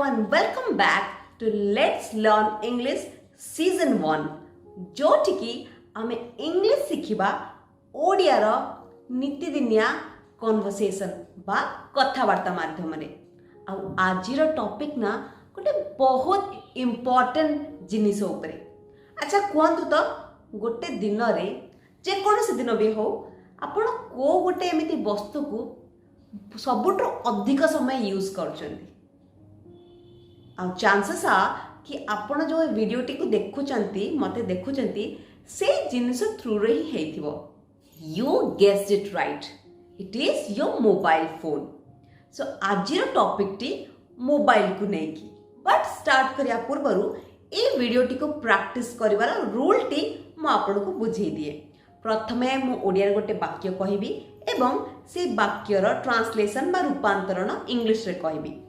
and welcome back to Let's Learn English Season 1 जोटिकी आमे English सिखिबा Odia रो नीतिदिनिया conversation बा कथावार्ता माध्यम रे आ आजिर टॉपिक ना गोटे बहुत इम्पोर्टेंट जिनिस उपरे। अच्छा कहतु तो गोटे दिन रे जे कोनोसी दिन भी हो आपण को गोटे एमिति वस्तु को सबुठ अधिक समय यूज करछन्ती आ चांसेस आ कि आपण जो वीडियोटी को देखुचंती मते देखुचंती से जिनिस थ्रू रे ही हेथिबो। You guessed it right, it is your mobile phone. So आजिर टॉपिक टी मोबाइल को नहीं की बट स्टार्ट करिया पूर्वरु ए वीडियोटी को प्रैक्टिस करिवार रूल टी मु आपण को बुझेई दिए। प्रथमे मु ओडिया गोटे वाक्य कहबी एवं से वाक्यर ट्रांसलेशन बा रूपांतरण इंग्लिश रे कहबी।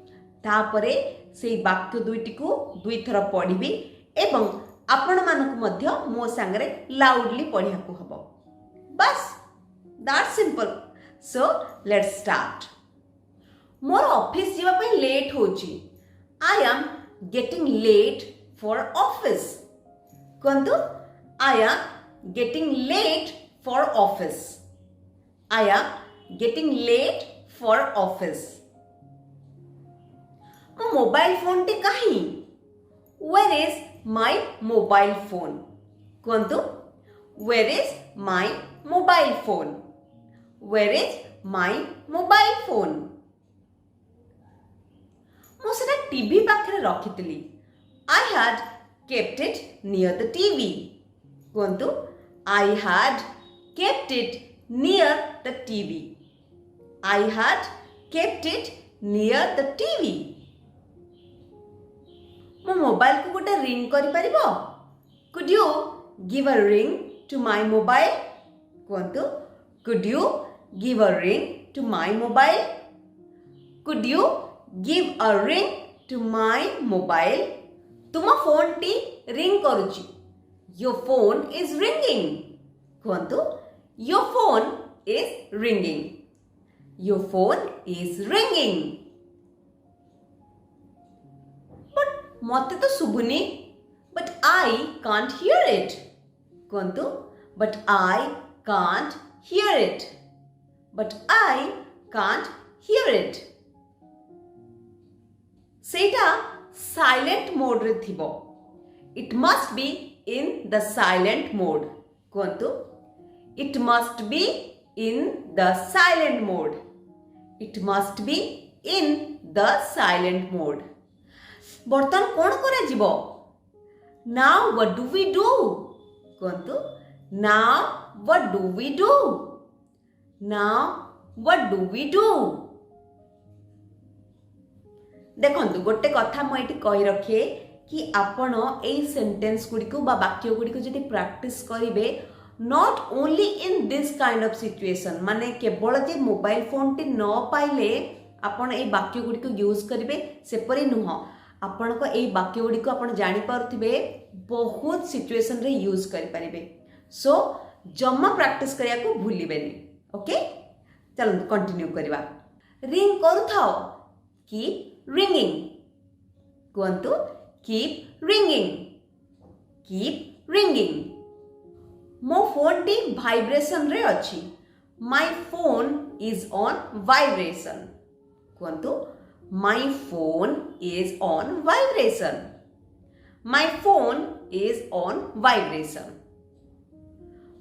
तापरे से वाक्य दुईटी को दुई थर पढ़ी एवं आपण मानक मध्य मो संगरे लाउडली पढ़िया को हबो। बस that simple. So let's start. मोर ऑफिस जीवा पे लेट होची। I am getting late for office. कहंतु I am getting late for office. I am getting late for office. मो मोबाइल फोन टी कहीं? Where is my mobile phone? कहंतु Where is my mobile phone? Where is my mobile phone? मो सेटा TV पाखरे रखितली। I had kept it near the TV. कहंतु I had kept it near the TV. I had kept it near the TV. मो mobile को गोटे ring करि परिबो? Could you give a ring to my mobile? कहंतु Could you give a ring to my mobile? Could you give a ring to my mobile? तुम phone T ring करूची। Your phone is ringing. कहंतु Your phone is ringing. Your phone is ringing. मते तो सुबुनी but I can't hear it. कहंतु but I can't hear it. But I can't hear it. सेटा silent mode रे थिबो। It must be in the silent mode. कहंतु It must be in the silent mode. It must be in the silent mode. बर्तन कौन करे जीवो? Now what do we do? कहंतु Now what do we do? Now what do we do? देखंतु गोटे कथा मु एठी कहि रखे कि आपण एई सेंटेंस गुडी को बा वाक्य गुडी को जदि प्रैक्टिस करिवे not only in this kind of situation माने केवल जे मोबाइल फोन टी न पाइले आपण एई वाक्य गुडी को यूज करिवे सेपरि नुह। आपण को एई वाक्य गुडी को आपण जानि पारथिबे बहुत सिचुएशन रे यूज करि परिबे। सो जम्मा प्रैक्टिस करिया को भूलिबेनी। ओके चलो कंटिन्यू करिवा। रिंग करू थाओ। Keep ringing. कहंतु कीप रिंगिंग। Keep ringing. मो फोन टी वाइब्रेशन रे अछि। My phone is on vibration. कहंतु My phone is on vibration. My phone is on vibration.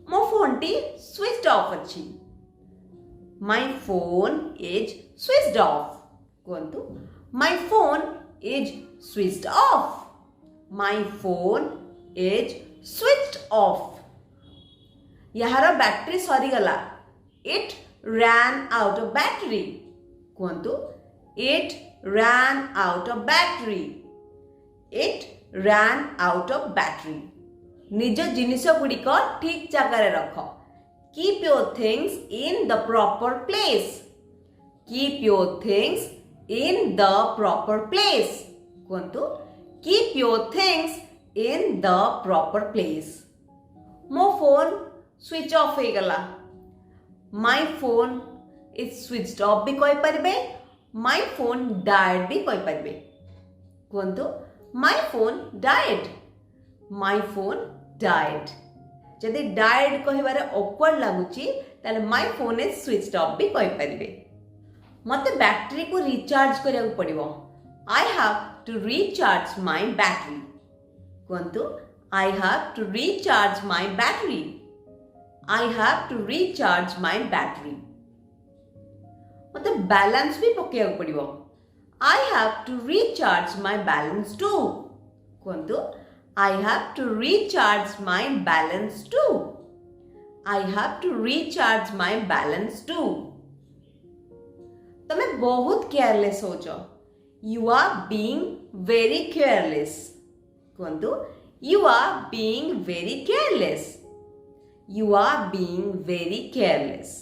मो फोन टी स्विच्ड ऑफ अछि। My phone is switched off. कहंतु My phone is switched off. My phone is switched off. यार battery सरी गला। It ran out of battery. कहंतु It ran out of battery. It ran out of battery. निज जिनिस गुड़िक ठीक जगह रख। Keep your things in the proper place. Keep your things in the proper place. कहंतु Keep your things in the proper place. मो phone switch off हो गला। My phone is switched off भी कहि परिबे। My phone died भी कहि परिबे। कहतु my phone died my phone died जदि डाइड कहबारे ऑकवर्ड लागुची ताले my phone is switched off भी कहि परिबे मते बैटरी को रिचार्ज करिया पड़िबो I have to recharge my battery कहतु I have to recharge my battery I have to recharge my battery मते बैलेंस भी पकेया पड़िबो I have to recharge my balance too कहतु I have to recharge my balance too. I have to recharge my balance too. तमे बहुत careless हो जाओ. You are being very careless. कहतु You are being very careless. You are being very careless.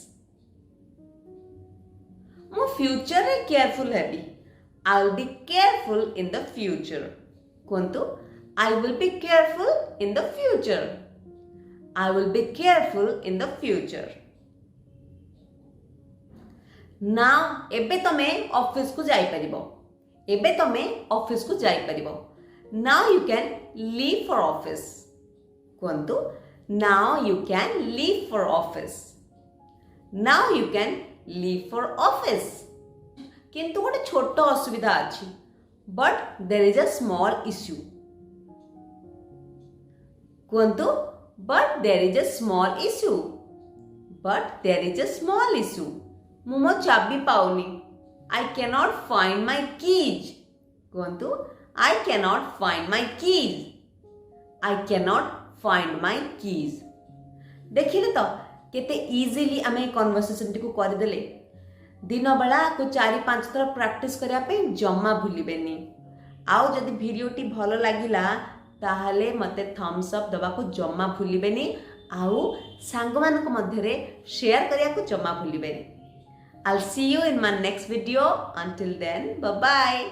मो future रे careful heavy. I will be careful in the future. कहतु I will be careful in the future. I will be careful in the future. Now, एबे तमे office को जाई परिबो. एबे तमे office को जाई परिबो. Now you can leave for office. कहतु Now you can leave for office. Now you can leave for office. किंतु गोटे छोट असुविधा अछि. But there is a small issue. कहतु but there is a small issue. But there is a small issue. मु मो चाबी पाउनी. I cannot find my keys. कहतु I cannot find my keys. I cannot find my keys. देखिले तो केते easily आमे conversation T को कर देले. दिन बेला को 4-5 थर प्रैक्टिस करिया पे जम्मा भूलिबेनी. आउ जदि वीडियो टी भलो लागिला ताहले मते थम्स अप दबा को जम्मा भूलिबेनी आउ सांग मानक मध्यरे शेयर करिया को जम्मा भूलिबेनी. I'll see you in my next video. Until then, bye bye.